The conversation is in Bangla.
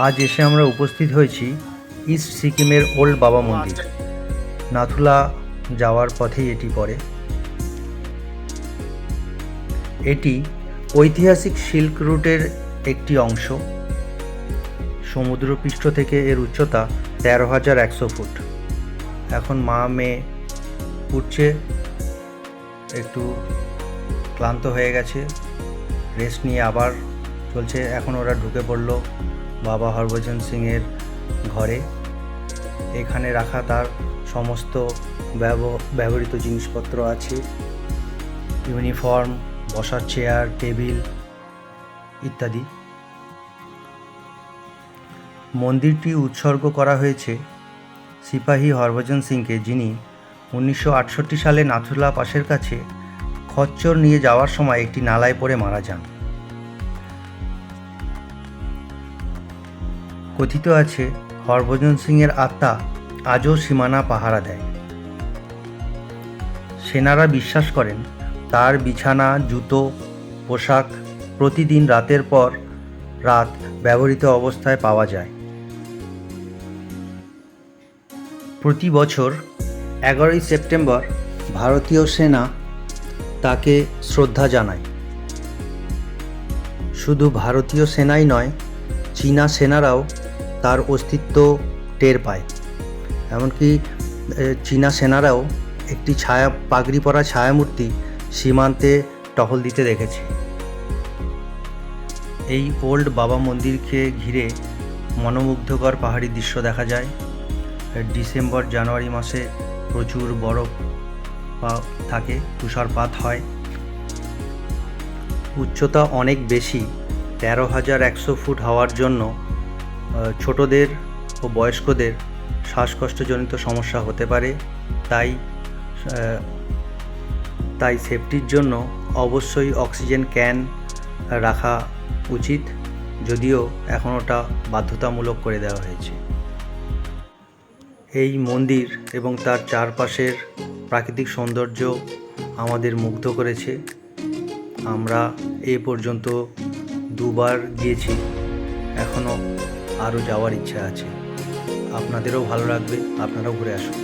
আজ এসে আমরা উপস্থিত হয়েছি ইস্ট সিকিমের ওল্ড বাবা মন্দির। নাথুলা যাওয়ার পথেই এটি পড়ে। এটি ঐতিহাসিক সিল্ক রুটের একটি অংশ। সমুদ্রপৃষ্ঠ থেকে এর উচ্চতা 13,100 ফুট। এখন মা মেয়ে উঠছে, একটু ক্লান্ত হয়ে গেছে, রেস্ট নিয়ে আবার চলছে। এখন ওরা ঢুকে পড়ল বাবা হরভজন সিংয়ের ঘরে। এখানে রাখা তার সমস্ত ব্যবহৃত জিনিসপত্র আছে, ইউনিফর্ম, বসার চেয়ার, টেবিল ইত্যাদি। মন্দিরটি উৎসর্গ করা হয়েছে সিপাহী হরভজন সিংকে, যিনি 1968 সালে নাথুলা পাসের কাছে খচ্চর নিয়ে যাওয়ার সময় একটি নালায় পড়ে মারা যান। কথিত আছে হরভজন সিংয়ের আত্মা আজও সীমানা পাহারা দেয়। সেনারা বিশ্বাস করেন তার বিছানা, জুতো, পোশাক প্রতিদিন রাতের পর রাত ব্যবহৃত অবস্থায় পাওয়া যায়। প্রতি বছর 11ই সেপ্টেম্বর ভারতীয় সেনা তাকে শ্রদ্ধা জানায়। শুধু ভারতীয় সেনাই নয়, চীনা সেনারাও তার অস্তিত্ব টের পায়। এমনকি চীনা সেনারাও একটি পাগড়ি পরা ছায়ামূর্তি সীমান্তে টহল দিতে দেখেছে। এই ওল্ড বাবা মন্দিরকে ঘিরে মনোমুগ্ধকর পাহাড়ি দৃশ্য দেখা যায়। ডিসেম্বর জানুয়ারি মাসে প্রচুর বরফ থাকে, তুষারপাত হয়। উচ্চতা অনেক বেশি, 13,100 ফুট হওয়ার জন্য ছোটদের ও বয়স্কদের শ্বাসকষ্টজনিত সমস্যা হতে পারে। তাই সেফটির জন্য অবশ্যই অক্সিজেন ক্যান রাখা উচিত, যদিও এখন ওটা বাধ্যতামূলক করে দেওয়া হয়েছে। এই মন্দির এবং তার চারপাশের প্রাকৃতিক সৌন্দর্য আমাদের মুগ্ধ করেছে। আমরা এ পর্যন্ত 2বার গিয়েছি, এখনও আরও যাওয়ার ইচ্ছা আছে। আপনাদেরও ভালো লাগবে, আপনারাও ঘুরে আসুন।